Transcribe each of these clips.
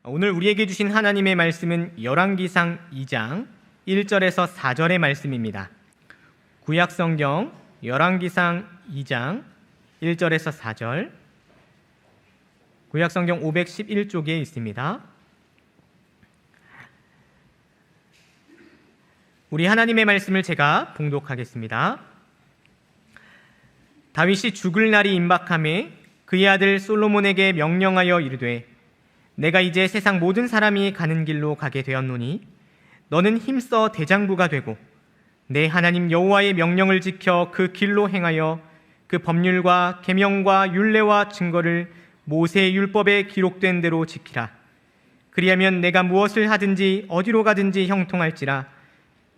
오늘 우리에게 주신 하나님의 말씀은 열왕기상 2장 1절에서 4절의 말씀입니다. 구약성경 열왕기상 2장 1절에서 4절, 구약성경 511쪽에 있습니다. 우리 하나님의 말씀을 제가 봉독하겠습니다. 다윗이 죽을 날이 임박하매 그의 아들 솔로몬에게 명령하여 이르되, 내가 이제 세상 모든 사람이 가는 길로 가게 되었노니 너는 힘써 대장부가 되고 내 하나님 여호와의 명령을 지켜 그 길로 행하여 그 법률과 계명과 율례와 증거를 모세의 율법에 기록된 대로 지키라. 그리하면 내가 무엇을 하든지 어디로 가든지 형통할지라.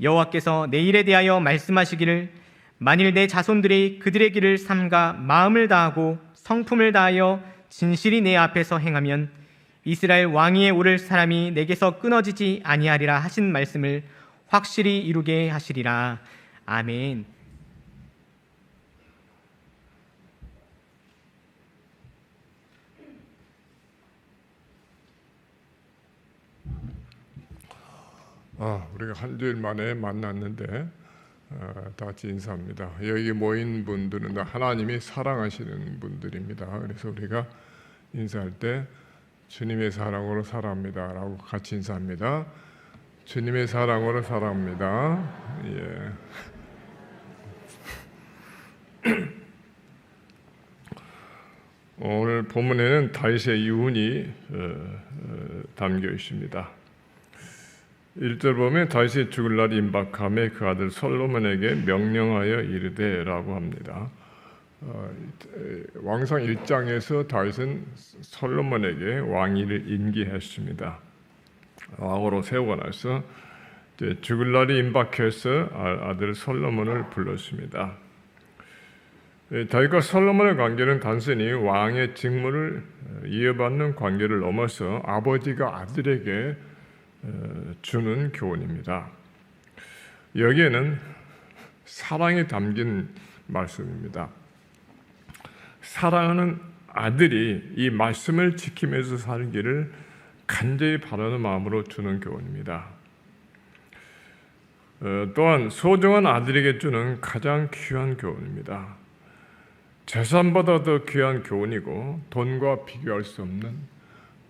여호와께서 내 일에 대하여 말씀하시기를, 만일 내 자손들이 그들의 길을 삼가 마음을 다하고 성품을 다하여 진실이 내 앞에서 행하면 이스라엘 왕위에 오를 사람이 내게서 끊어지지 아니하리라 하신 말씀을 확실히 이루게 하시리라. 아멘. 우리가 한 주일 만에 만났는데 다 같이 인사합니다. 여기 모인 분들은 다 하나님이 사랑하시는 분들입니다. 그래서 우리가 인사할 때 주님의 사랑으로 살아갑니다 라고 같이 인사합니다. 주님의 사랑으로 살아갑니다. 오늘 본문에는 다윗의 유언이 담겨 있습니다. 1절 보면 다윗이 죽을 날이 임박함에 그 아들 솔로몬에게 명령하여 이르되 라고 합니다. 왕상 1장에서 다윗은 솔로몬에게 왕위를 인기했습니다. 왕으로 세우고 나서 죽을 날이 임박해서 아들 솔로몬을 불렀습니다. 다윗과 솔로몬의 관계는 단순히 왕의 직무를 이어받는 관계를 넘어서 아버지가 아들에게 주는 교훈입니다. 여기에는 사랑이 담긴 말씀입니다. 사랑하는 아들이 이 말씀을 지키면서 사는 길을 간절히 바라는 마음으로 주는 교훈입니다. 또한 소중한 아들에게 주는 가장 귀한 교훈입니다. 재산보다 더 귀한 교훈이고 돈과 비교할 수 없는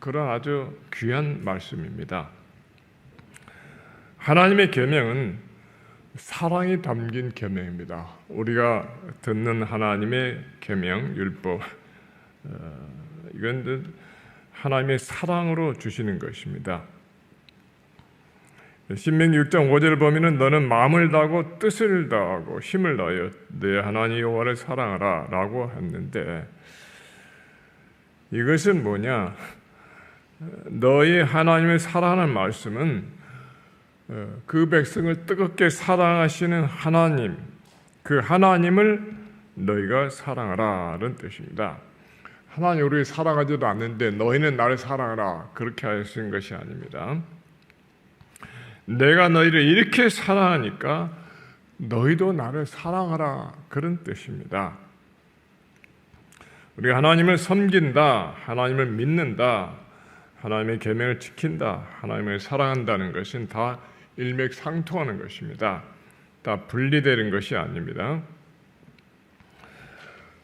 그런 아주 귀한 말씀입니다. 하나님의 계명은 사랑이 담긴 계명입니다. 우리가 듣는 하나님의 계명, 율법, 이건 하나님의 사랑으로 주시는 것입니다. 신명기 6장 5절을 보면은 너는 마음을 다하고 뜻을 다하고 힘을 다하여 내 하나님 여호와를 사랑하라 라고 했는데, 이것은 뭐냐? 너희 하나님을 사랑하는 말씀은 그 백성을 뜨겁게 사랑하시는 하나님, 그 하나님을 너희가 사랑하라는 뜻입니다. 하나님 우리를 사랑하지도 않는데 너희는 나를 사랑하라 그렇게 하신 것이 아닙니다. 내가 너희를 이렇게 사랑하니까 너희도 나를 사랑하라 그런 뜻입니다. 우리가 하나님을 섬긴다, 하나님을 믿는다, 하나님의 계명을 지킨다, 하나님을 사랑한다는 것은 다 일맥상통하는 것입니다. 다 분리되는 것이 아닙니다.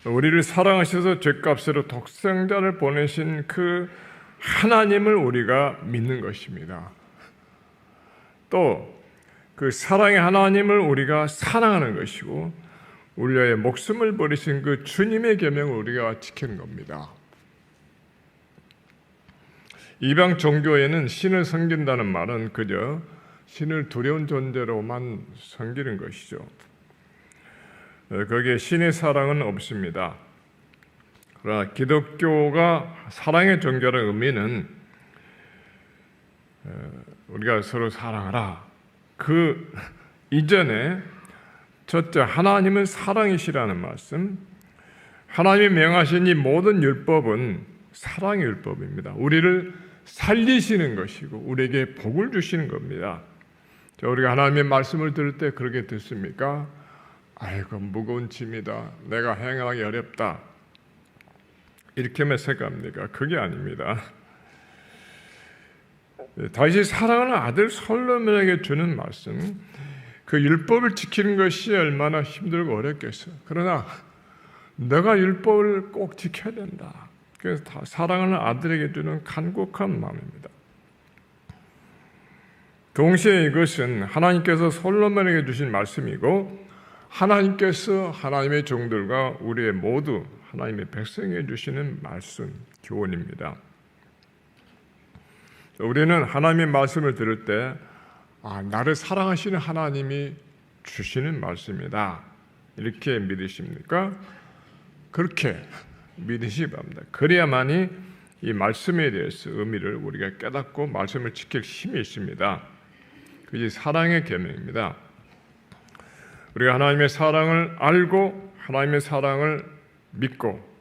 우리를 사랑하셔서 죄값으로 독생자를 보내신 그 하나님을 우리가 믿는 것입니다. 또 그 사랑의 하나님을 우리가 사랑하는 것이고, 우리의 목숨을 버리신 그 주님의 계명을 우리가 지키는 겁니다. 이방 종교에는 신을 섬긴다는 말은 그저 신을 두려운 존재로만 섬기는 것이죠. 거기에 신의 사랑은 없습니다. 그러나 기독교가 사랑의 종교라는 의미는 우리가 서로 사랑하라, 그 이전에 첫째 하나님은 사랑이시라는 말씀, 하나님이 명하신 이 모든 율법은 사랑의 율법입니다. 우리를 살리시는 것이고 우리에게 복을 주시는 겁니다. 우리가 하나님의 말씀을 들을 때 그렇게 듣습니까? 아이고 무거운 짐이다, 내가 행하기 어렵다, 이렇게만 생각합니까? 그게 아닙니다. 다윗이 사랑하는 아들 솔로몬에게 주는 말씀, 그 율법을 지키는 것이 얼마나 힘들고 어렵겠어요. 그러나 내가 율법을 꼭 지켜야 된다. 그래서 사랑하는 아들에게 주는 간곡한 마음입니다. 동시에 이것은 하나님께서 솔로몬에게 주신 말씀이고 하나님께서 하나님의 종들과 우리의 모두 하나님의 백성에게 주시는 말씀, 교훈입니다. 우리는 하나님의 말씀을 들을 때 나를 사랑하시는 하나님이 주시는 말씀이다. 이렇게 믿으십니까? 그렇게 믿으시기 바랍니다. 그래야만이 이 말씀에 대해서 의미를 우리가 깨닫고 말씀을 지킬 힘이 있습니다. 그것이 사랑의 계명입니다. 우리가 하나님의 사랑을 알고 하나님의 사랑을 믿고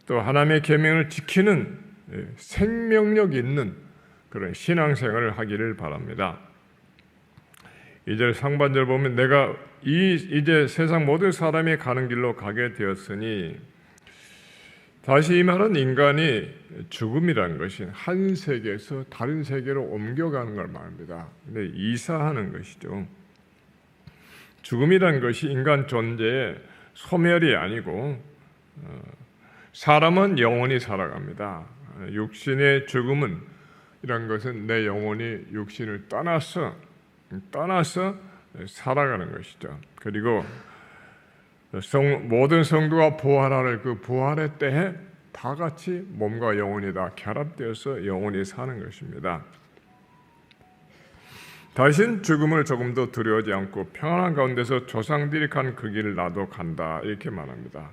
또 하나님의 계명을 지키는 생명력 있는 그런 신앙생활을 하기를 바랍니다. 2절 상반절 보면 내가 이제 세상 모든 사람이 가는 길로 가게 되었으니, 다시 이 말은 인간이 죽음이라는 것이 한 세계에서 다른 세계로 옮겨가는 걸 말합니다. 근데 이사하는 것이죠. 죽음이라는 것이 인간 존재의 소멸이 아니고 사람은 영원히 살아갑니다. 육신의 죽음은 이런 것은 내 영혼이 육신을 떠나서 살아가는 것이죠. 그리고 모든 성도가 부활할 그 부활의 때에 다 같이 몸과 영혼이 다 결합되어서 영원히 사는 것입니다. 다신 죽음을 조금도 두려워하지 않고 평안한 가운데서 조상들이 간 그 길을 나도 간다, 이렇게 말합니다.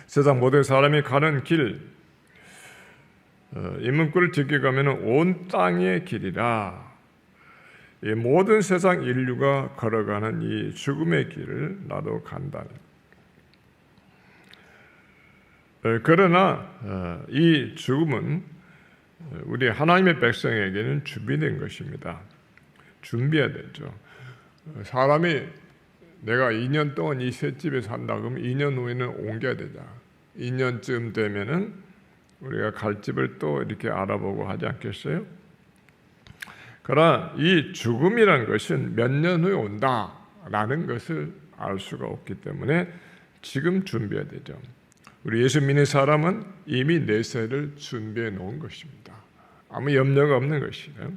세상 모든 사람이 가는 길, 이 문구를 지켜가면 온 땅의 길이라, 이 모든 세상 인류가 걸어가는 이 죽음의 길을 나도 간다. 그러나 이 죽음은 우리 하나님의 백성에게는 준비된 것입니다. 준비해야 되죠. 사람이 내가 2년 동안 이 셋집에 산다 그러면 2년 후에는 옮겨야 되자. 2년쯤 되면은 우리가 갈 집을 또 이렇게 알아보고 하지 않겠어요? 그러나 이 죽음이라는 것은 몇 년 후에 온다라는 것을 알 수가 없기 때문에 지금 준비해야 되죠. 우리 예수 믿는 사람은 이미 내세를 준비해 놓은 것입니다. 아무 염려가 없는 것이에요.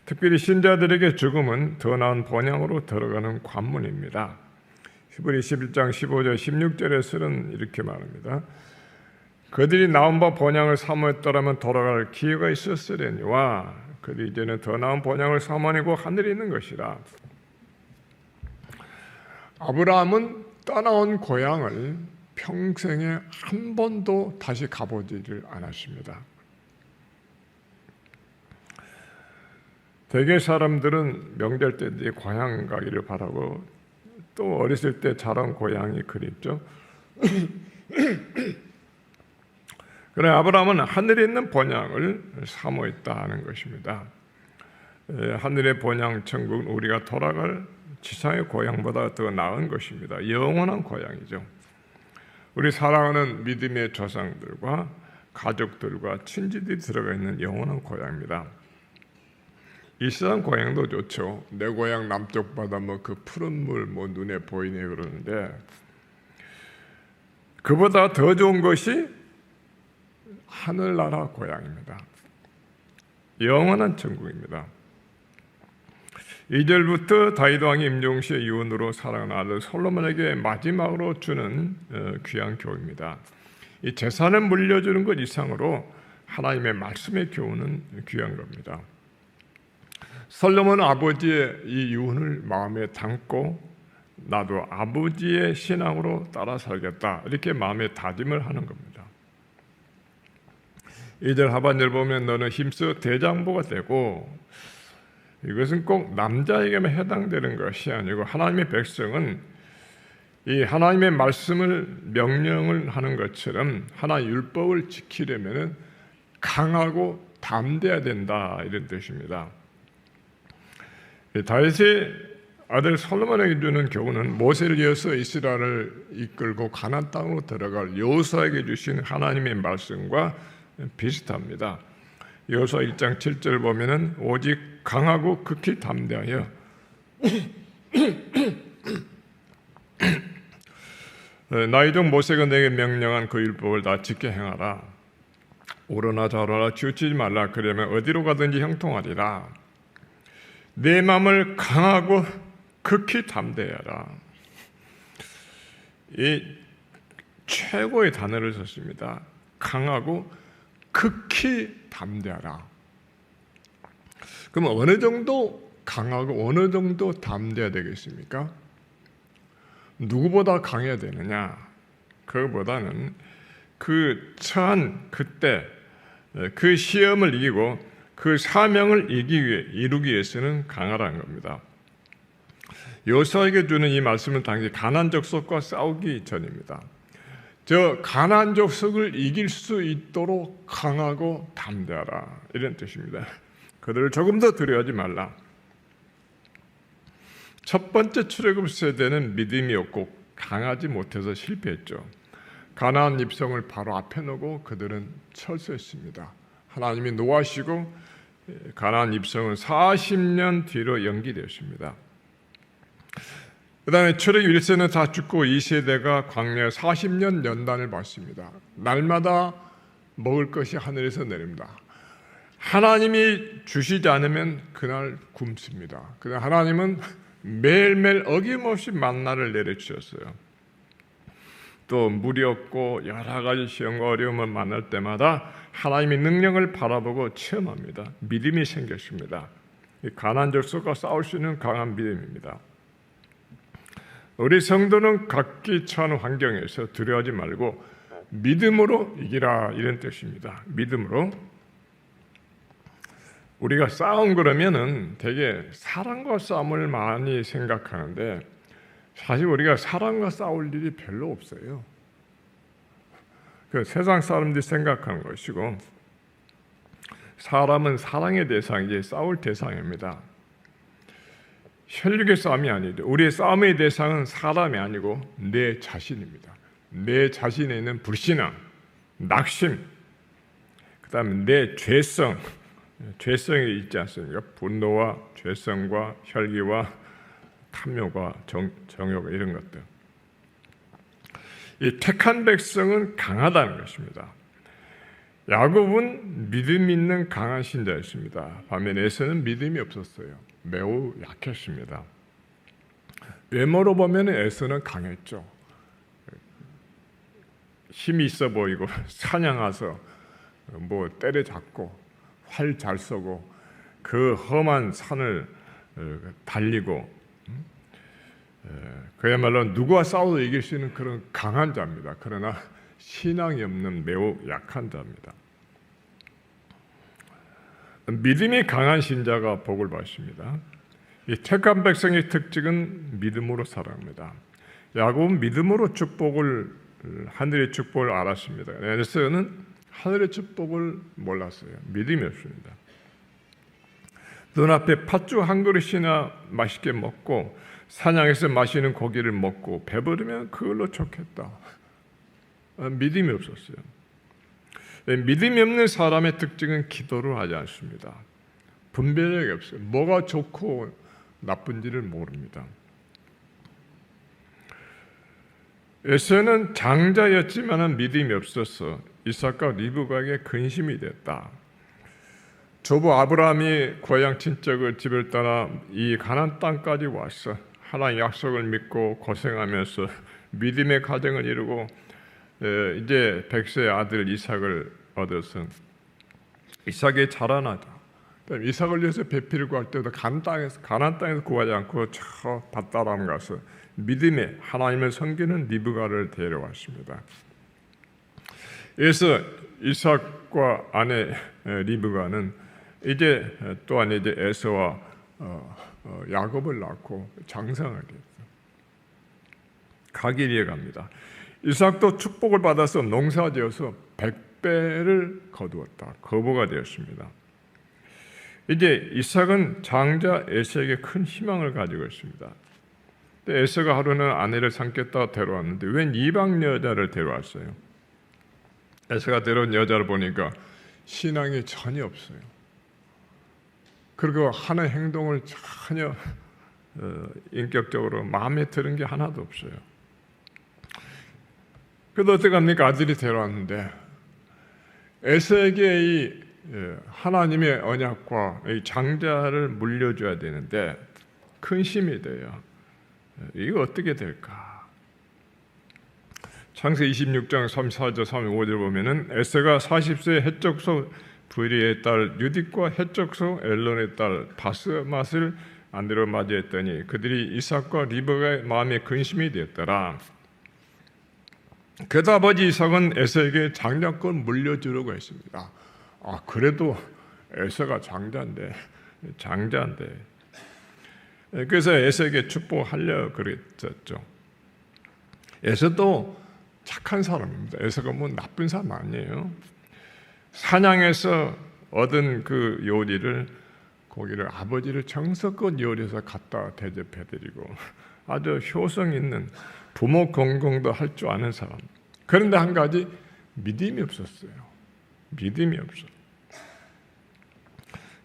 특별히 신자들에게 죽음은 더 나은 본향으로 들어가는 관문입니다. 히브리 11장 15절 16절에서는 이렇게 말합니다. 그들이 나은 바 본향을 사모했더라면 돌아갈 기회가 있었으려니와 그들이 이제는 더 나은 본향을 사모하고 하늘에 있는 것이라. 아브라함은 떠나온 고향을 평생에 한 번도 다시 가보지를 않았습니다. 대개 사람들은 명절 때 고향 가기를 바라고 또 어렸을 때 자란 고향이 그립죠. 그래 아브라함은 하늘에 있는 본향을 사모했다는 것입니다. 하늘의 본향 천국은 우리가 돌아갈 지상의 고향보다 더 나은 것입니다. 영원한 고향이죠. 우리 사랑하는 믿음의 조상들과 가족들과 친지들이 들어가 있는 영원한 고향입니다. 이 세상 고향도 좋죠. 내 고향 남쪽 바다 그 푸른 물 눈에 보이네 그러는데 그보다 더 좋은 것이 하늘나라 고향입니다. 영원한 천국입니다. 2절부터 다윗 왕이 임종시의 유언으로 사랑하는 아들 솔로몬에게 마지막으로 주는 귀한 교훈입니다. 이 재산을 물려주는 것 이상으로 하나님의 말씀의 교훈은 귀한 겁니다. 솔로몬은 아버지의 이 유언을 마음에 담고 나도 아버지의 신앙으로 따라 살겠다, 이렇게 마음에 다짐을 하는 겁니다. 2절 하반절 보면 너는 힘써 대장부가 되고, 이것은 꼭 남자에게만 해당되는 것이 아니고 하나님의 백성은 이 하나님의 말씀을 명령을 하는 것처럼 하나님의 율법을 지키려면 강하고 담대해야 된다, 이런 뜻입니다. 다윗이 아들 솔로몬에게 주는 교훈은 모세를 이어서 이스라엘을 이끌고 가나안 땅으로 들어갈 여호수아에게 주신 하나님의 말씀과 비슷합니다. 여호수아 1장 7절을 보면은 오직 강하고 극히 담대하여 나의 종 모세가 내게 명령한 그 율법을 다 지켜 행하라. 오르나 좌로나 치우치지 말라. 그러면 어디로 가든지 형통하리라. 내 마음을 강하고 극히 담대하라. 이 최고의 단어를 썼습니다. 강하고 극히 담대하라. 그럼 어느 정도 강하고 어느 정도 담대해야 되겠습니까? 누구보다 강해야 되느냐? 그거보다는 그 처한 그때 그 시험을 이기고 그 사명을 이루기 위해서는 강하라는 겁니다. 여호수아에게 주는 이 말씀은 당시 가나안 족속과 싸우기 전입니다. 저 가나안 족속을 이길 수 있도록 강하고 담대하라, 이런 뜻입니다. 그들을 조금 더 두려워하지 말라. 첫 번째 출애굽 세대는 믿음이 없고 강하지 못해서 실패했죠. 가나안 입성을 바로 앞에 놓고 그들은 철수했습니다. 하나님이 노하시고 가나안 입성은 40년 뒤로 연기되었습니다. 그 다음에 출애굽 1세는 다 죽고 2세대가 광야 40년 연단을 받습니다. 날마다 먹을 것이 하늘에서 내립니다. 하나님이 주시지 않으면 그날 굶습니다. 그날 하나님은 매일매일 어김없이 만나를 내려주셨어요. 또 물이 없고 여러 가지 시험과 어려움을 만날 때마다 하나님의 능력을 바라보고 체험합니다. 믿음이 생겼습니다. 가나안 족속과 싸울 수 있는 강한 믿음입니다. 우리 성도는 각기 처한 환경에서 두려워하지 말고 믿음으로 이기라, 이런 뜻입니다. 믿음으로. 우리가 싸움 그러면은 되게 사람과 싸움을 많이 생각하는데 사실 우리가 사람과 싸울 일이 별로 없어요. 그 세상 사람들이 생각하는 것이고, 사람은 사랑의 대상이지 싸울 대상입니다. 혈육의 싸움이 아니죠. 우리의 싸움의 대상은 사람이 아니고 내 자신입니다. 내 자신에 있는 불신앙, 낙심, 그 다음에 내 죄성, 죄성이 있지 않습니까? 분노와 죄성과 혈기와 탐욕과 정욕, 이런 것들. 이 택한 백성은 강하다는 것입니다. 야곱은 믿음 있는 강한 신자였습니다. 반면에 에서는 믿음이 없었어요. 매우 약했습니다. 외모로 보면 에서는 강했죠. 힘이 있어 보이고 사냥해서 뭐 때려잡고 활 잘 쏘고 그 험한 산을 달리고 그야말로 누구와 싸워도 이길 수 있는 그런 강한 자입니다. 그러나 신앙이 없는 매우 약한 자입니다. 믿음이 강한 신자가 복을 받습니다. 이 택한 백성의 특징은 믿음으로 살아갑니다. 야곱은 믿음으로 축복을, 하늘의 축복을 알았습니다. 에서는 하늘의 축복을 몰랐어요. 믿음이 없습니다. 눈앞에 팥죽 한 그릇이나 맛있게 먹고 사냥에서 마시는 고기를 먹고 배부르면 그걸로 좋겠다. 믿음이 없었어요. 믿음이 없는 사람의 특징은 기도를 하지 않습니다. 분별력이 없어요. 뭐가 좋고 나쁜지를 모릅니다. 에서는 장자였지만 믿음이 없어서 이삭과 리브가에게 근심이 됐다. 조부 아브라함이 고향 친척을 집을 떠나 이 가나안 땅까지 왔어. 하나님의 약속을 믿고 고생하면서 믿음의 가정을 이루고 이제 100세의 아들 이삭을 얻어서 이삭이 자라나자. 이삭을 위해서 배필을 구할 때도 가나안 땅에서 구하지 않고 저 밭다람 가서 믿음에 하나님을 섬기는 리브가를 데려왔습니다. 그래서 이삭과 아내 리브가는 이제 또한 이제 에서와 야곱을 낳고 장성하게 됐어요. 가길이에 갑니다. 이삭도 축복을 받아서 농사지어서 100배를 거두었다. 거부가 되었습니다. 이제 이삭은 장자 에서에게 큰 희망을 가지고 있습니다. 에서가 하루는 아내를 삼겠다 데려왔는데 웬 이방 여자를 데려왔어요. 에서가 데려온 여자를 보니까 신앙이 전혀 없어요. 그리고 하는 행동을 전혀 인격적으로 마음에 드는 게 하나도 없어요. 그래도 어떻게 합니까? 아들이 데려왔는데 에서에게 이 하나님의 언약과 이 장자를 물려줘야 되는데 근심이 돼요. 이거 어떻게 될까? 창세기 26장 34절 35절 보면은 에서가 40세 헷적소 브리의 딸 유딕과 헷적소 엘론의 딸 바스맛을 아내로 맞이했더니 그들이 이삭과 리브가의 마음에 근심이 되었더라. 그래도 아버지 이삭은 에서에게 장자권 물려주려고 했습니다. 그래도 에서가 장자인데. 그래서 에서에게 축복하려 그랬었죠. 에서도 착한 사람입니다. 에서가 뭐 나쁜 사람 아니에요. 사냥에서 얻은 그 요리를 고기를 아버지를 정성껏 요리해서 갖다 대접해드리고 아주 효성 있는 부모 공경도 할 줄 아는 사람. 그런데 한 가지 믿음이 없었어요. 믿음이 없어.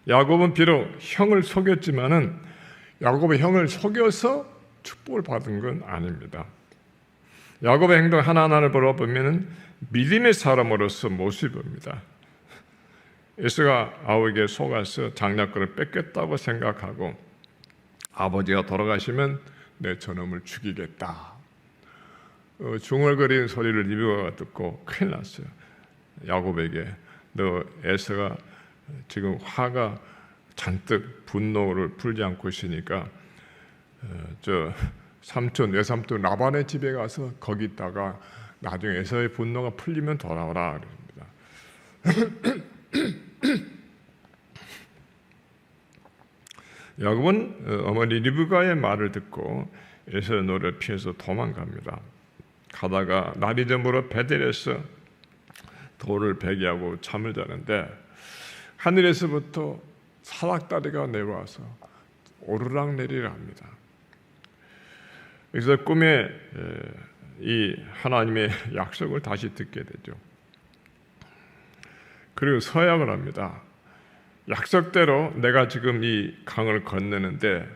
야곱은 비록 형을 속였지만은 야곱의 형을 속여서 축복을 받은 건 아닙니다. 야곱의 행동 하나하나를 보면은 믿음의 사람으로서 모습을 봅니다. 에서가 아우에게 속아서 장자권을 뺏겠다고 생각하고 아버지가 돌아가시면 내 저놈을 죽이겠다. 중얼거리는 소리를 리브가가 듣고 큰일 났어요. 야곱에게 너 에서가 지금 화가 잔뜩 분노를 풀지 않고 있으니까 저 삼촌 외삼촌 라반의 집에 가서 거기 있다가 나중에 에서의 분노가 풀리면 돌아오라 그럽니다. 야곱은 어머니 리브가의 말을 듣고 에서의 노를 피해서 도망갑니다. 가다가 날이 저물어 베델에서 돌을 베개하고 잠을 자는데 하늘에서부터 사닥다리가 내려와서 오르락내리락 합니다. 그래서 꿈에 이 하나님의 약속을 다시 듣게 되죠. 그리고 서약을 합니다. 약속대로 내가 지금 이 강을 건너는데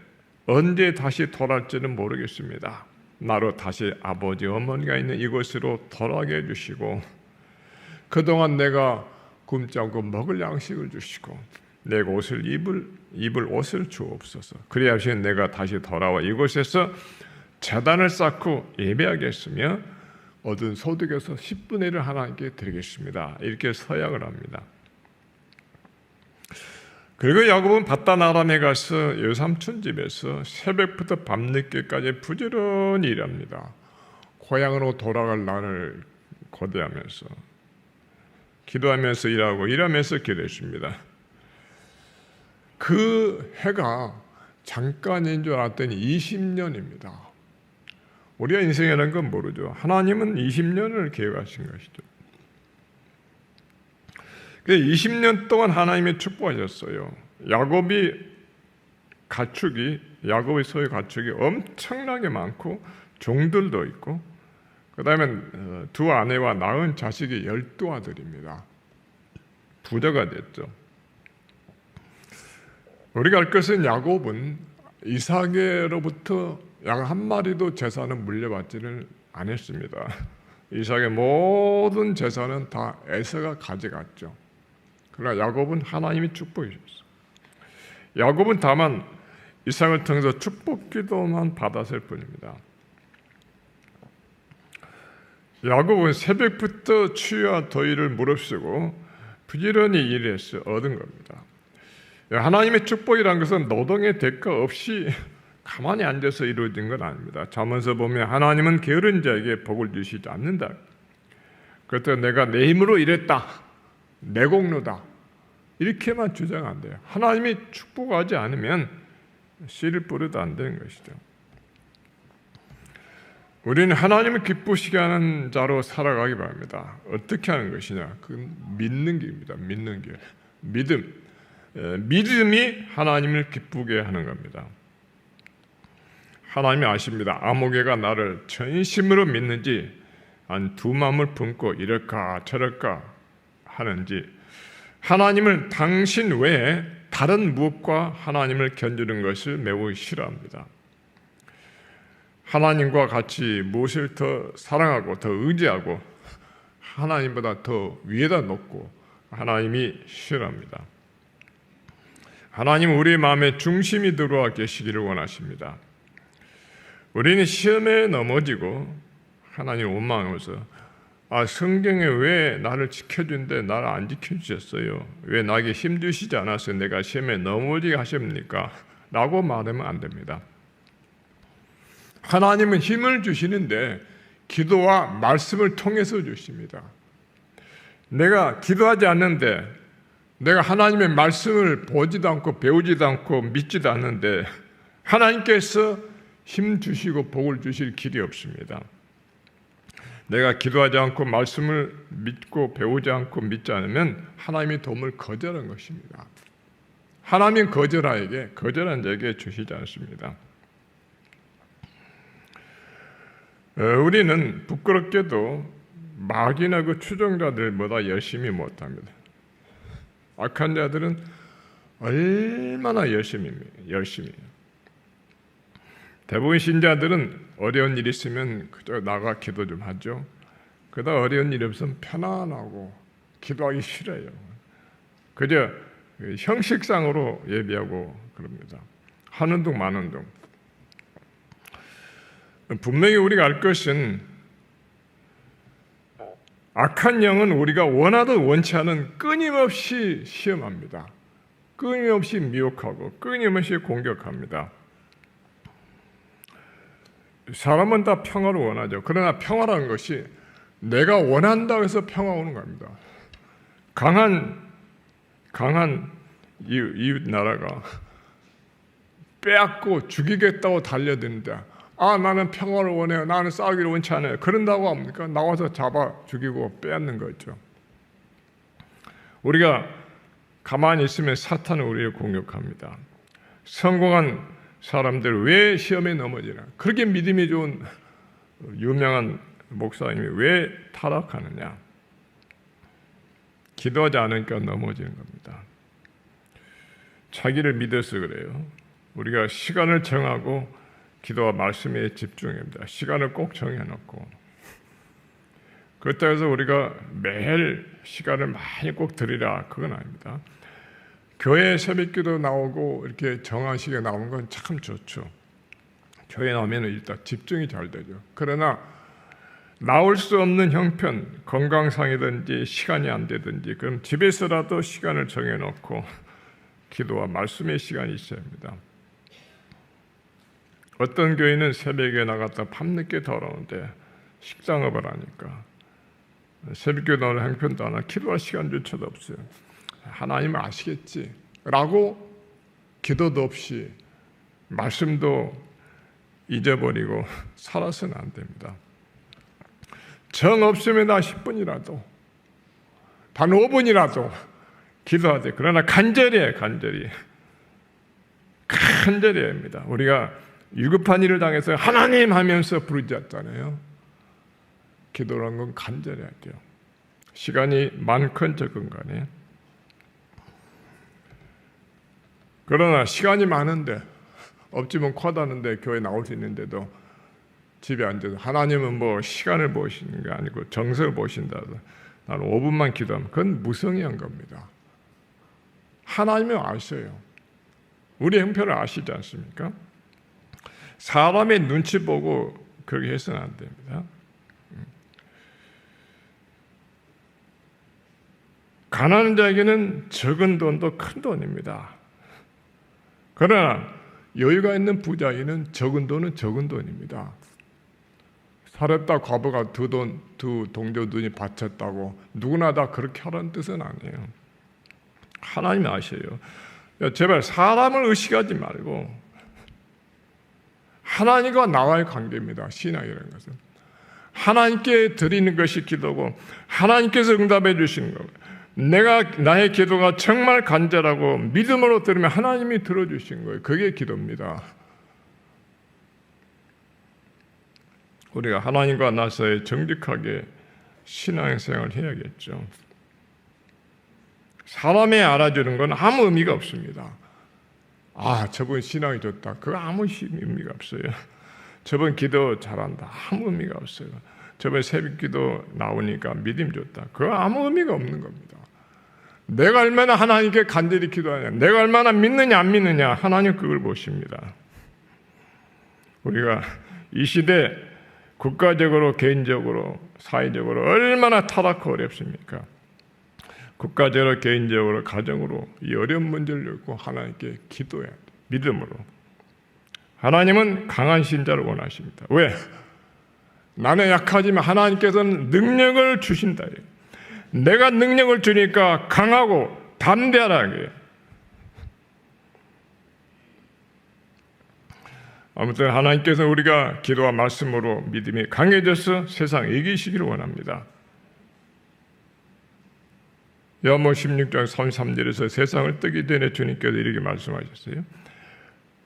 언제 다시 돌아올지는 모르겠습니다. 나로 다시 아버지 어머니가 있는 이곳으로 돌아가게 해주시고 그동안 내가 굶지 않고 먹을 양식을 주시고 내가 옷을 입을 옷을 주옵소서. 그래야 내가 다시 돌아와 이곳에서 제단을 쌓고 예배하겠으며 얻은 소득에서 10분의 1을 하나님께 드리겠습니다. 이렇게 서약을 합니다. 그리고 야곱은 바단 아람에 가서 외삼촌 집에서 새벽부터 밤늦게까지 부지런히 일합니다. 고향으로 돌아갈 날을 고대하면서 기도하면서 일하면서 기도했습니다. 그 해가 잠깐인 줄 알았더니 20년입니다. 우리가 인생이라는 건 모르죠. 하나님은 20년을 계획하신 것이죠. 20년 동안 하나님이 축복하셨어요. 야곱의 소유 가축이 엄청나게 많고 종들도 있고 그 다음에 두 아내와 낳은 자식이 12아들입니다. 부자가 됐죠. 우리가 알 것은 야곱은 이삭에로부터 양 한 마리도 재산을 물려받지는 않았습니다. 이삭의 모든 재산은 다 에서가 가져갔죠. 그러나 야곱은 하나님이 축복이셨어요. 야곱은 다만 이삭을 통해서 축복 기도만 받았을 뿐입니다. 야곱은 새벽부터 추위와 더위를 무릅쓰고 부지런히 일해서 얻은 겁니다. 하나님의 축복이란 것은 노동의 대가 없이 가만히 앉아서 이루어진 건 아닙니다. 잠언서 보면 하나님은 게으른 자에게 복을 주시지 않는다. 그렇다고 내가 내 힘으로 일했다, 내 공로다 이렇게만 주장 안 돼요. 하나님이 축복하지 않으면 씨를 뿌려도 안 되는 것이죠. 우리는 하나님을 기쁘시게 하는 자로 살아가기 바랍니다. 어떻게 하는 것이냐? 그건 믿는 길입니다. 믿는 길. 믿음. 믿음이 하나님을 기쁘게 하는 겁니다. 하나님이 아십니다. 아무개가 나를 전심으로 믿는지 한 두 마음을 품고 이럴까 저럴까 하는지, 하나님을 당신 외에 다른 무엇과 하나님을 견주는 것을 매우 싫어합니다. 하나님과 같이 무엇을 더 사랑하고 더 의지하고 하나님보다 더 위에다 놓고 하나님이 싫어합니다. 하나님은 우리의 마음에 중심이 들어와 계시기를 원하십니다. 우리는 시험에 넘어지고 하나님 원망하면서 성경에 왜 나를 지켜준데 나를 안 지켜주셨어요? 왜 나에게 힘주시지 않았어요? 내가 시험에 넘어지게 하십니까? 라고 말하면 안 됩니다. 하나님은 힘을 주시는데 기도와 말씀을 통해서 주십니다. 내가 기도하지 않는데, 내가 하나님의 말씀을 보지도 않고 배우지도 않고 믿지도 않는데 하나님께서 힘 주시고 복을 주실 길이 없습니다. 내가 기도하지 않고 말씀을 믿고 배우지 않고 믿지 않으면 하나님의 도움을 거절한 것입니다. 하나님은 거절한 자에게 주시지 않습니다. 우리는 부끄럽게도 마귀나 그 추종자들보다 열심히 못합니다. 악한 자들은 얼마나 열심히 해요. 대부분 신자들은 어려운 일 있으면 그저 나가 기도 좀 하죠. 그러다 어려운 일 없으면 편안하고 기도하기 싫어요. 그저 형식상으로 예배하고 그럽니다. 하는 둥 마는 둥. 분명히 우리가 알 것은 악한 영은 우리가 원하든 원치 않은 끊임없이 시험합니다. 끊임없이 미혹하고 끊임없이 공격합니다. 사람은 다 평화를 원하죠. 그러나 평화라는 것이 내가 원한다고 해서 평화 오는 겁니다. 강한 이웃 나라가 빼앗고 죽이겠다고 달려드는데 나는 평화를 원해요. 나는 싸우기를 원치 않아요. 그런다고 합니까? 나와서 잡아 죽이고 빼앗는 거죠. 우리가 가만히 있으면 사탄은 우리를 공격합니다. 성공한 사람들 왜 시험에 넘어지나? 그렇게 믿음이 좋은 유명한 목사님이 왜 타락하느냐? 기도하지 않으니까 넘어지는 겁니다. 자기를 믿어서 그래요. 우리가 시간을 정하고 기도와 말씀에 집중해야 합니다. 시간을 꼭 정해놓고, 그렇다고 해서 우리가 매일 시간을 많이 꼭 드리라, 그건 아닙니다. 교회 새벽기도 나오고 이렇게 정한 시기에 나오는 건 참 좋죠. 교회 나오면 일단 집중이 잘 되죠. 그러나 나올 수 없는 형편, 건강상이든지 시간이 안 되든지, 그럼 집에서라도 시간을 정해놓고 기도와 말씀의 시간이 있어야 합니다. 어떤 교회는 새벽에 나갔다 밤늦게 돌아오는데 식당업을 하니까 새벽에 나오는 형편도 하나, 기도할 시간조차도 없어요. 하나님 아시겠지 라고 기도도 없이 말씀도 잊어버리고 살아서는 안 됩니다. 정 없으면 나 10분이라도 단 5분이라도 기도하되, 그러나 간절히 해야 합니다. 우리가 위급한 일을 당해서 하나님 하면서 부르지 않잖아요. 기도라는 건 간절해야 돼요. 시간이 많건 적은 간에. 그러나 시간이 많은데, 없지만 커다는데 교회 나올 수 있는데도 집에 앉아서 하나님은 뭐 시간을 보시는 게 아니고 정성을 보신다. 나는 5분만 기도하면 그건 무성의한 겁니다. 하나님은 아셔요. 우리 형편을 아시지 않습니까? 사람의 눈치 보고 그렇게 해서는 안 됩니다. 가난한 자에게는 적은 돈도 큰 돈입니다. 그러나 여유가 있는 부자에게는 적은 돈은 적은 돈입니다. 살았다 과부가 두 동조 눈이 바쳤다고 누구나 다 그렇게 하라는 뜻은 아니에요. 하나님이 아셔요. 제발 사람을 의식하지 말고 하나님과 나와의 관계입니다. 신앙이라는 것은 하나님께 드리는 것이 기도고 하나님께서 응답해 주시는 겁니다. 나의 기도가 정말 간절하고 믿음으로 들으면 하나님이 들어주신 거예요. 그게 기도입니다. 우리가 하나님과 나서의 정직하게 신앙생활을 해야겠죠. 사람이 알아주는 건 아무 의미가 없습니다. 저분 신앙이 좋다. 그거 아무 의미가 없어요. 저분 기도 잘한다. 아무 의미가 없어요. 저번 새벽기도 나오니까 믿음 좋다. 그거 아무 의미가 없는 겁니다. 내가 얼마나 하나님께 간절히 기도하냐, 내가 얼마나 믿느냐 안 믿느냐, 하나님 그걸 보십니다. 우리가 이 시대 국가적으로, 개인적으로, 사회적으로 얼마나 타락하고 어렵습니까? 국가적으로, 개인적으로, 가정으로 이 어려운 문제를 놓고 하나님께 기도해야 돼요. 믿음으로. 하나님은 강한 신자를 원하십니다. 왜? 나는 약하지만 하나님께서는 능력을 주신다. 내가 능력을 주니까 강하고 담대하게. 아무튼 하나님께서 우리가 기도와 말씀으로 믿음이 강해져서 세상 이기시기를 원합니다. 요한복음 16장 33절에서 세상을 뜨기 전에 주님께서 이렇게 말씀하셨어요.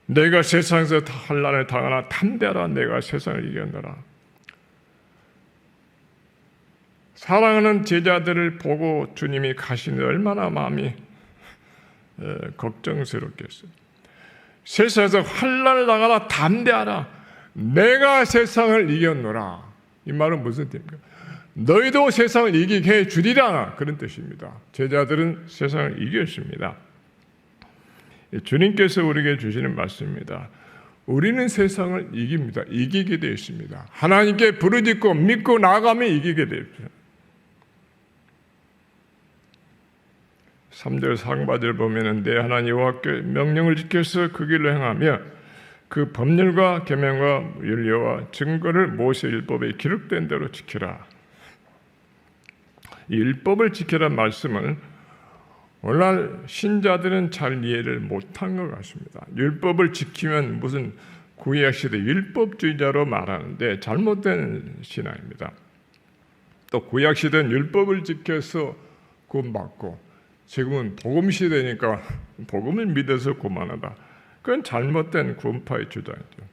내가 세상에서 환난을 당하나 담대하라. 내가 세상을 이겼노라. 사랑하는 제자들을 보고 주님이 가시는 얼마나 마음이 걱정스럽겠어요. 세상에서 환난을 당하나 담대하라. 내가 세상을 이겼노라. 이 말은 무슨 뜻입니까? 너희도 세상을 이기게 해 주리라. 그런 뜻입니다. 제자들은 세상을 이겼습니다. 주님께서 우리에게 주시는 말씀입니다. 우리는 세상을 이깁니다. 이기게 되어 있습니다. 하나님께 부르짖고 믿고 나아가면 이기게 되어 있습니다. 3절 상반절 보면은 내 하나님 여호와께 명령을 지켜서 그 길로 행하며 그 법률과 계명과 윤례와 증거를 모세 율법에 기록된 대로 지키라. 이 율법을 지키라는 말씀을 오늘날 신자들은 잘 이해를 못한 것 같습니다. 율법을 지키면 무슨 구약시대 율법주의자로 말하는데 잘못된 신앙입니다. 또 구약시대는 율법을 지켜서 구원받고 지금은 복음시대니까 복음을 믿어서 구원하다. 그건 잘못된 구원파의 주장이죠.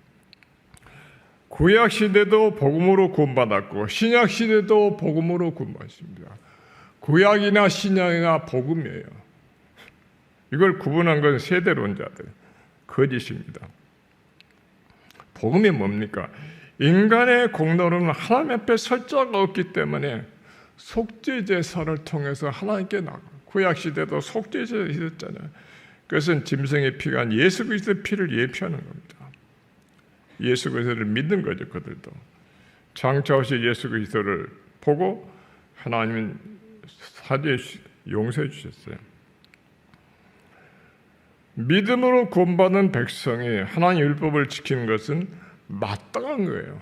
구약시대도 복음으로 구원받았고 신약시대도 복음으로 구원받습니다. 구약이나 신약이나 복음이에요. 이걸 구분한 건 세대론자들 거짓입니다. 복음이 뭡니까? 인간의 공로는 하나님 앞에 설 자가 없기 때문에 속죄제사를 통해서 하나님께 나가. 구약시대도 속죄제사 있었잖아요. 그것은 짐승의 피가 아닌 예수 그리스도의 피를 예표하는 겁니다. 예수 그리스도를 믿는 거죠. 그들도 장차오실 예수 그리스도를 보고 하나님은 사죄 용서해 주셨어요. 믿음으로 구원받은 백성이 하나님 율법을 지키는 것은 마땅한 거예요.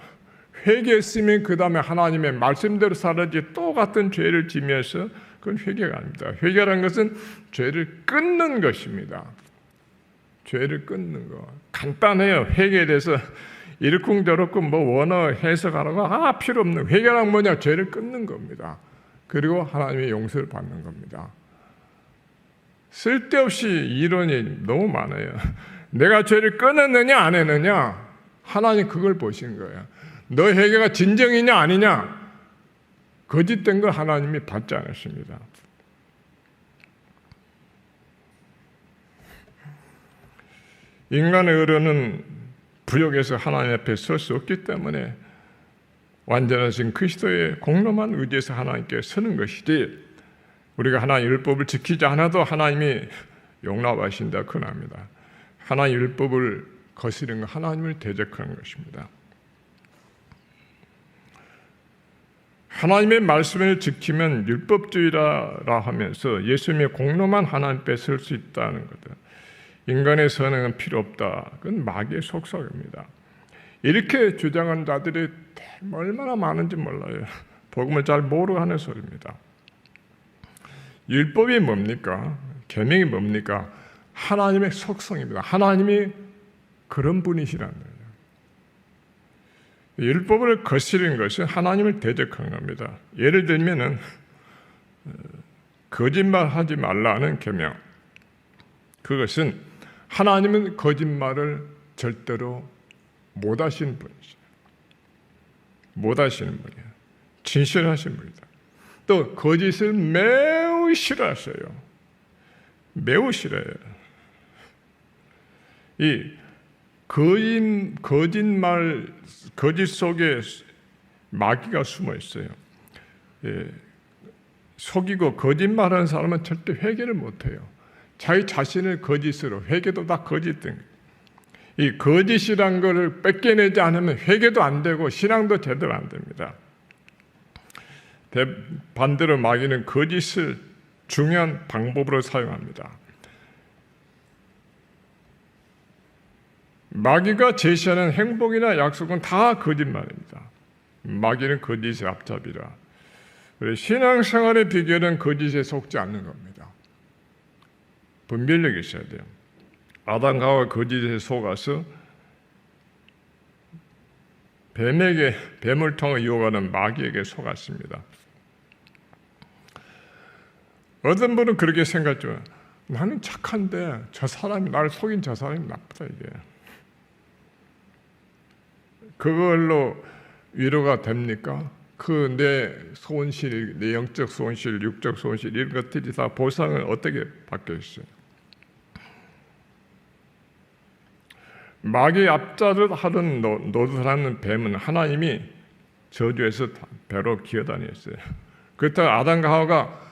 회개했으면 그 다음에 하나님의 말씀대로 살아야지 또 같은 죄를 지면서 그건 회개가 아닙니다. 회개라는 것은 죄를 끊는 것입니다. 죄를 끊는 거 간단해요. 회개에 대해서 이렇쿵저렇쿵 원어 해석하라고 필요 없는 회개란 뭐냐? 죄를 끊는 겁니다. 그리고 하나님의 용서를 받는 겁니다. 쓸데없이 이론이 너무 많아요. 내가 죄를 끊었느냐 안 했느냐? 하나님 그걸 보신 거예요. 너 회개가 진정이냐 아니냐? 거짓된 걸 하나님이 받지 않았습니다. 인간의 의로는 부역에서 하나님 앞에 설 수 없기 때문에 완전하신 그리스도의 공로만 의지해서 하나님께 서는 것이지 우리가 하나님 율법을 지키지 않아도 하나님이 용납하신다 그럽니다. 하나님 율법을 거스르는 건 하나님을 대적하는 것입니다. 하나님의 말씀을 지키면 율법주의라 하면서 예수님의 공로만 하나님 앞에 설 수 있다는 거다. 인간의 선행은 필요 없다. 그건 마귀의 속삭입니다. 이렇게 주장하는 자들이 얼마나 많은지 몰라요. 복음을 잘 모르고 하는 소리입니다. 율법이 뭡니까? 계명이 뭡니까? 하나님의 속성입니다. 하나님이 그런 분이시라는 거예요. 율법을 거스르는 것은 하나님을 대적하는 겁니다. 예를 들면은 거짓말하지 말라는 계명. 그것은 하나님은 거짓말을 절대로 못하시는 분이시죠. 못하시는 분이에요. 진실하신 분이다. 또 거짓을 매우 싫어하셔요. 매우 싫어해요. 이 거짓말, 거짓 속에 마귀가 숨어 있어요. 예, 속이고 거짓말하는 사람은 절대 회개를 못해요. 자기 자신을 거짓으로, 회개도 다 거짓된. 이 거짓이란 것을 뺏겨내지 않으면 회개도 안 되고 신앙도 제대로 안 됩니다. 반대로 마귀는 거짓을 중요한 방법으로 사용합니다. 마귀가 제시하는 행복이나 약속은 다 거짓말입니다. 마귀는 거짓의 앞잡이라. 신앙생활의 비결은 거짓에 속지 않는 겁니다. 분별력이 있어야 돼요. 아담과 하와가 거짓에 속아서 뱀을 통해 유혹하는 마귀에게 속았습니다. 어떤 분은 그렇게 생각하죠. 나는 착한데 저 사람이 나를 속인 저 사람이 나쁘다 이게. 그걸로 위로가 됩니까? 그 내 손실, 내 영적 손실, 육적 손실 이런 것들이 다 보상을 어떻게 받겠어요? 마귀의 앞자를 하던 노릇하는 뱀은 하나님이 저주해서 배로 기어다녔어요. 그렇다고 아담과 하와가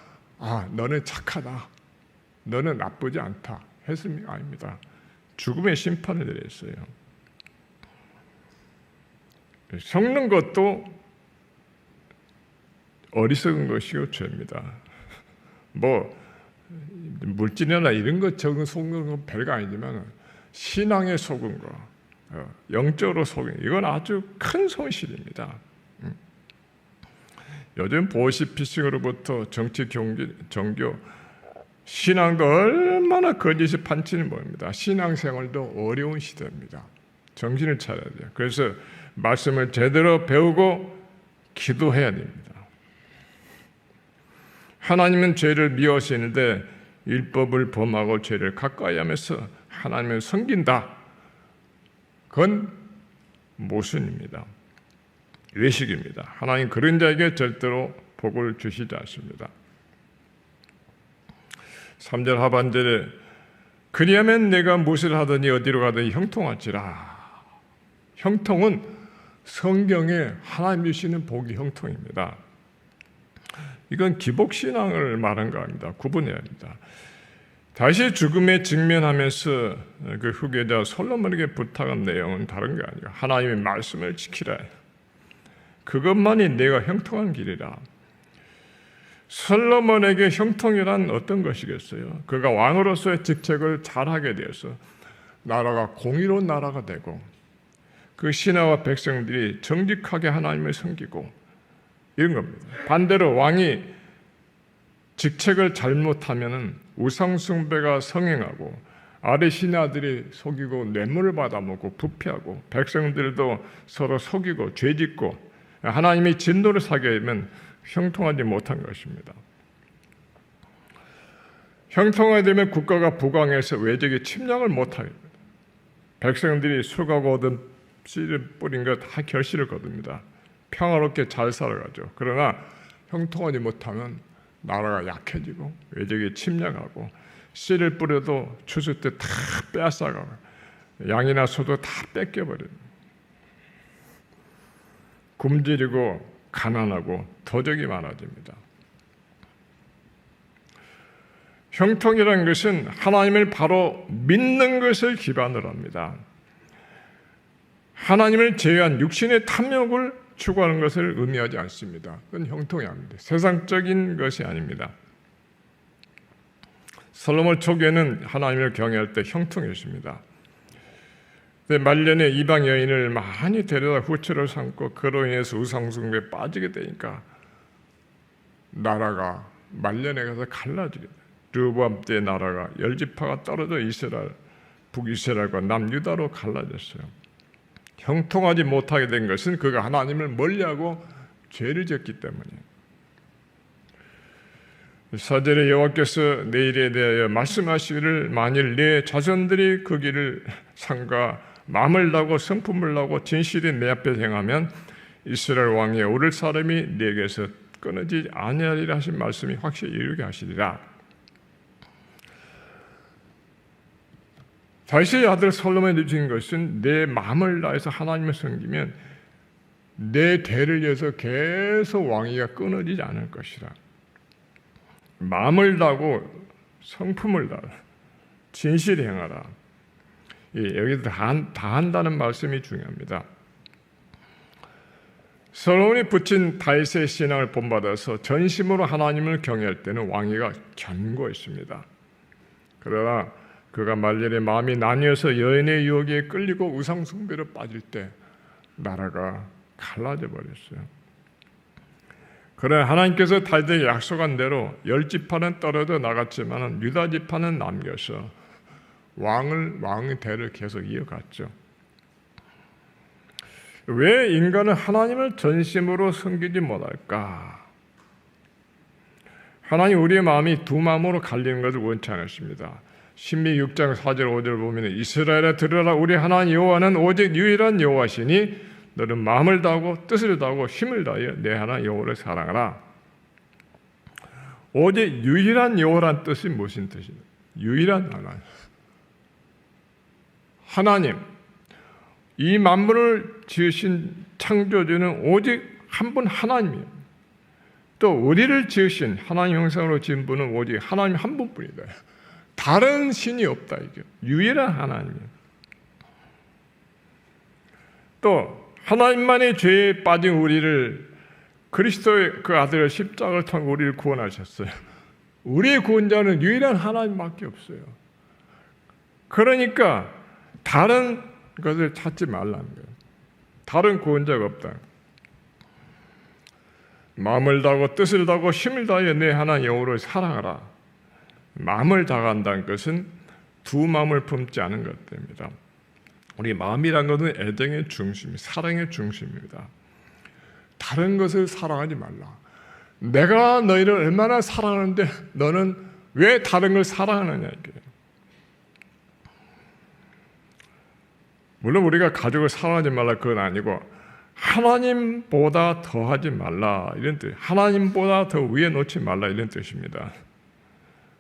너는 착하다, 너는 나쁘지 않다 했습니까? 아닙니다. 죽음의 심판을 내렸어요. 속는 것도 어리석은 것이고 죄입니다. 뭐 물질이나 이런 것 적은 속는 건 별거 아니지만 신앙에 속은 거, 영적으로 속은 이건 아주 큰 손실입니다. 요즘 보이스피싱으로부터 정치, 종교, 신앙도 얼마나 거짓이 판치는 모릅니다. 신앙생활도 어려운 시대입니다. 정신을 차려야 돼요. 그래서 말씀을 제대로 배우고 기도해야 됩니다. 하나님은 죄를 미워하시는데 율법을 범하고 죄를 가까이 하면서 하나님을 섬긴다. 그건 모순입니다. 외식입니다. 하나님 그런 자에게 절대로 복을 주시지 않습니다. 3절 하반절에 그리하면 내가 무엇을 하더니 어디로 가더니 형통할지라. 형통은 성경에 하나님 주시는 복이 형통입니다. 이건 기복신앙을 말한 거 아닙니다. 구분해야 합니다. 다시 죽음에 직면하면서 그 후계자 솔로몬에게 부탁한 내용은 다른 게 아니고 하나님의 말씀을 지키라. 그것만이 내가 형통한 길이라. 솔로몬에게 형통이란 어떤 것이겠어요? 그가 왕으로서의 직책을 잘하게 되어서 나라가 공의로운 나라가 되고 그 신하와 백성들이 정직하게 하나님을 섬기고 이런 겁니다. 반대로 왕이 직책을 잘못하면 우상숭배가 성행하고 아래 신하들이 속이고 뇌물을 받아먹고 부패하고 백성들도 서로 속이고 죄짓고 하나님이 진노를 사게 되면 형통하지 못한 것입니다. 형통하게 되면 국가가 부강해서 외적이 침략을 못하게 됩니다. 백성들이 수고하고 얻은 씨를 뿌린 것 다 결실을 거둡니다. 평화롭게 잘 살아가죠. 그러나 형통하지 못하면 나라가 약해지고 외적이 침략하고 씨를 뿌려도 추수 때 다 빼앗아가고 양이나 소도 다 뺏겨버립니다. 굶주리고 가난하고 도적이 많아집니다. 형통이라는 것은 하나님을 바로 믿는 것을 기반으로 합니다. 하나님을 제외한 육신의 탐욕을 추구하는 것을 의미하지 않습니다. 그건 형통이 아닙니다. 세상적인 것이 아닙니다. 솔로몬 초기에는 하나님을 경외할 때 형통했습니다. 말년에 이방 여인을 많이 데려다 후처를 삼고 그로 인해서 우상숭배에 빠지게 되니까 나라가 말년에 가서 갈라지게 돼요. 르호보암 때 나라가 10지파가 떨어져 이스라엘, 북이스라엘과 남유다로 갈라졌어요. 형통하지 못하게 된 것은 그가 하나님을 멀리하고 죄를 졌기 때문이에요. 4절에 여호와께서 내 일에 대하여 말씀하시기를 만일 내 자손들이 그 길을 삼가 마음을 다하고 성품을 다하고 진실이 내 앞에 행하면 이스라엘 왕위에 오를 사람이 내게서 끊어지지 아니하리라 하신 말씀이 확실히 이루게 하시리라. 다윗의 아들 솔로몬이 주신 것은 내 마음을 다해서 하나님을 섬기면 내 대를 위해서 계속 왕위가 끊어지지 않을 것이라. 마음을 다하고 성품을 다하라. 진실히 행하라. 여기 다 한다는 말씀이 중요합니다. 솔로몬이 붙인 다윗의 신앙을 본받아서 전심으로 하나님을 경외할 때는 왕위가 견고했습니다. 그러나 그가 말년에 마음이 나뉘어서 여인의 유혹에 끌리고 우상숭배로 빠질 때 나라가 갈라져 버렸어요. 그러나 하나님께서 다윗에게 약속한 대로 10지파는 떨어져 나갔지만 유다 지파는 남겨서 왕의 대를 계속 이어갔죠. 왜 인간은 하나님을 전심으로 섬기지 못할까? 하나님 우리의 마음이 두 마음으로 갈리는 것을 원치 않으십니다. 신미 6장 4절 5절 보면 이스라엘아 들으라 우리 하나님 여호와는 오직 유일한 여호와시니 너는 마음을 다하고 뜻을 다하고 힘을 다하여 내 하나님 여호와를 사랑하라. 오직 유일한 여호와란 뜻이 무슨 뜻입니까? 유일한 하나님. 이 만물을 지으신 창조주는 오직 한 분 하나님이에요. 또 우리를 지으신 하나님 형상으로 지은 분은 오직 하나님 한 분뿐이다. 다른 신이 없다 이게 유일한 하나님이에요. 또 하나님만의 죄에 빠진 우리를 그리스도의 그 아들을 십자가를 통해 우리를 구원하셨어요. 우리의 구원자는 유일한 하나님밖에 없어요. 그러니까 다른 것을 찾지 말라는 거예요. 다른 구원자가 없다. 마음을 다하고 뜻을 다하고 힘을 다하여 내 하나님 여호와를 사랑하라. 마음을 다한다는 것은 두 마음을 품지 않은 것입니다. 우리 마음이란 것은 애정의 중심, 사랑의 중심입니다. 다른 것을 사랑하지 말라. 내가 너희를 얼마나 사랑하는데 너는 왜 다른 걸 사랑하느냐 이게. 물론 우리가 가족을 사랑하지 말라 그건 아니고 하나님보다 더하지 말라 이런 뜻. 하나님보다 더 위에 놓지 말라 이런 뜻입니다.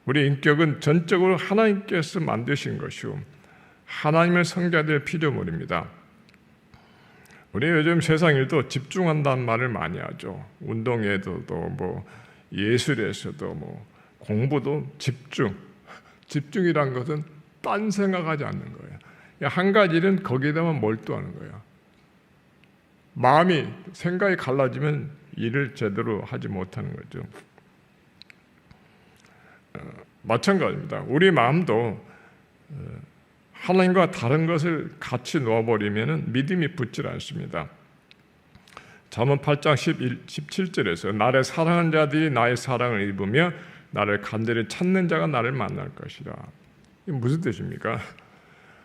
우리 인격은 전적으로 하나님께서 만드신 것이고 하나님을 섬겨야 될 피조물입니다. 우리 요즘 세상 일도 집중한다는 말을 많이 하죠. 운동에도 뭐 예술에서도 뭐 공부도 집중이란 것은 딴 생각하지 않는 거예요. 한 가지 일은 거기에다만 몰두하는 거예요. 마음이 생각이 갈라지면 일을 제대로 하지 못하는 거죠. 마찬가지입니다. 우리 마음도 하나님과 다른 것을 같이 놓아버리면 믿음이 붙질 않습니다. 잠언 8장 17절에서 나를 사랑하는 자들이 나의 사랑을 입으며 나를 간절히 찾는 자가 나를 만날 것이다. 이게 무슨 뜻입니까?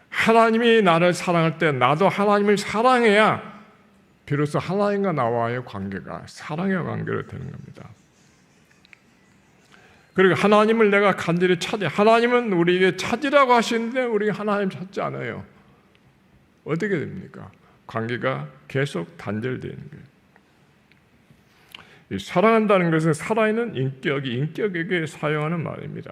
하나님이 나를 사랑할 때 나도 하나님을 사랑해야 비로소 하나님과 나와의 관계가 사랑의 관계로 되는 겁니다. 그리고 하나님을 내가 간절히 찾아. 하나님은 우리에게 찾으라고 하시는데 우리가 하나님 찾지 않아요. 어떻게 됩니까? 관계가 계속 단절되는 거예요. 이 사랑한다는 것은 살아있는 인격에게 사용하는 말입니다.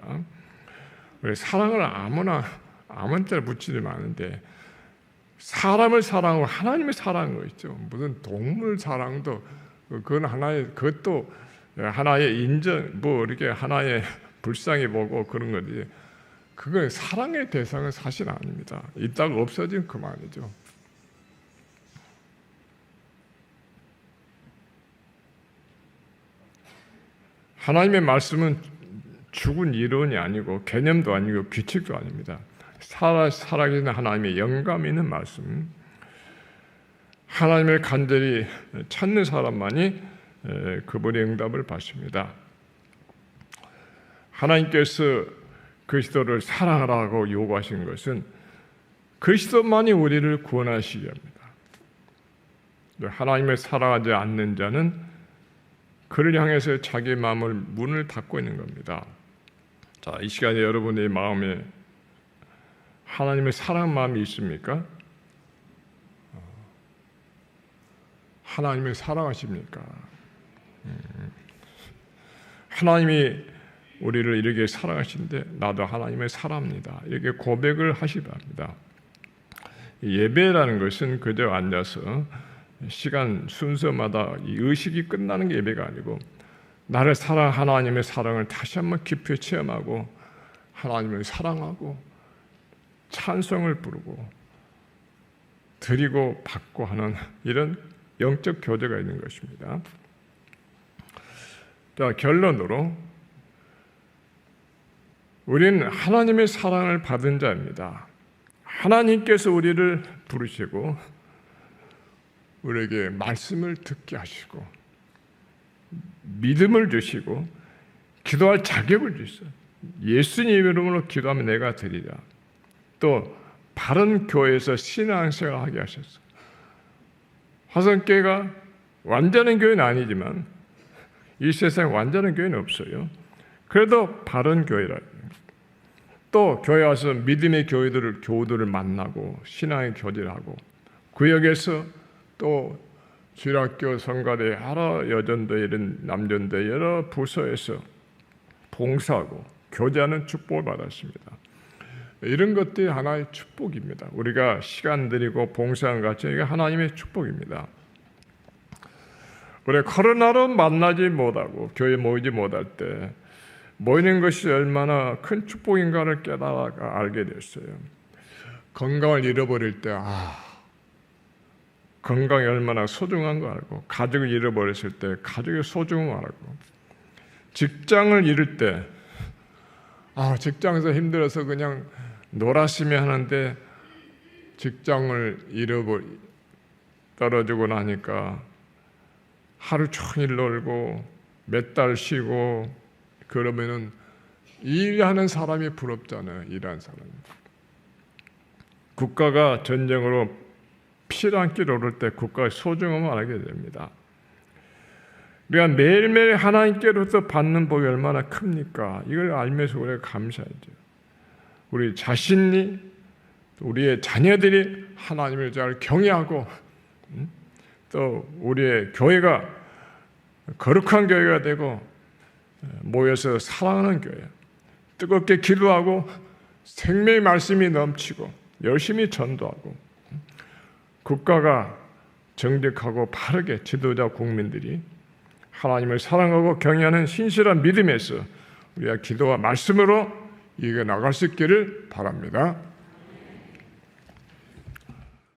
사랑을 아무 때나 붙이지 않는데 사람을 사랑하고 하나님을 사랑하는 거 있죠. 무슨 동물 사랑도 그건 그것도 하나의 인정, 이렇게 하나의 불쌍히 보고 그런 거지. 그건 사랑의 대상은 사실 아닙니다. 있다가 없어지면 그만이죠. 하나님의 말씀은 죽은 이론이 아니고 개념도 아니고 규칙도 아닙니다. 살아계신 하나님의 영감 있는 말씀. 하나님을 간절히 찾는 사람만이 그분의 응답을 받습니다. 하나님께서 그리스도를 사랑하라고 요구하신 것은 그리스도만이 우리를 구원하시려 합니다. 하나님을 사랑하지 않는 자는 그를 향해서 자기 마음을 문을 닫고 있는 겁니다. 자, 이 시간에 여러분의 마음에 하나님의 사랑 마음이 있습니까? 하나님을 사랑하십니까? 하나님이 우리를 이렇게 사랑하신데 나도 하나님을 사랑합니다. 이렇게 고백을 하시기 바랍니다. 예배라는 것은 그저 앉아서 시간 순서마다 이 의식이 끝나는 게 예배가 아니고 나를 사랑 하나님의 사랑을 다시 한번 깊이 체험하고 하나님을 사랑하고 찬송을 부르고 드리고 받고 하는 이런 영적 교제가 있는 것입니다. 자, 결론으로 우리는 하나님의 사랑을 받은 자입니다. 하나님께서 우리를 부르시고 우리에게 말씀을 듣게 하시고 믿음을 주시고 기도할 자격을 주셨어요. 예수님 이름으로 기도하면 내가 드리라. 또 바른 교회에서 신앙생활을 하게 하셨어요. 화성교회가 완전한 교회는 아니지만 이 세상에 완전한 교회는 없어요. 그래도 바른 교회라. 또 교회 와서 믿음의 교우들을 만나고 신앙의 교제를 하고 구역에서 또 주일학교 성가대 여러 여전대 이런 남전대 여러 부서에서 봉사하고 교제하는 축복을 받았습니다. 이런 것들이 하나의 축복입니다. 우리가 시간 들이고 봉사한 것 같이 이게 하나님의 축복입니다. 우리 코로나로 만나지 못하고 교회 모이지 못할 때 모이는 것이 얼마나 큰 축복인가를 깨달아 알게 됐어요. 건강을 잃어버릴 때 건강이 얼마나 소중한 거 알고 가족을 잃어버렸을 때 가족의 소중함을 알고 직장을 잃을 때 직장에서 힘들어서 그냥 놀았으면 하는데 직장을 떨어지고 나니까 하루 종일 놀고 몇 달 쉬고 그러면은 일하는 사람이 부럽잖아요. 일하는 사람이. 국가가 전쟁으로 피난길 오를 때 국가의 소중함을 알게 됩니다. 우리가 매일매일 하나님께로부터 받는 복이 얼마나 큽니까? 이걸 알면서 우리가 감사하죠. 우리 자신이 우리의 자녀들이 하나님을 잘 경외하고 또 우리의 교회가 거룩한 교회가 되고 모여서 사랑하는 교회, 뜨겁게 기도하고 생명의 말씀이 넘치고 열심히 전도하고 국가가 정직하고 바르게 지도자 국민들이 하나님을 사랑하고 경외하는 신실한 믿음에서 우리가 기도와 말씀으로 이겨 나갈 수 있기를 바랍니다.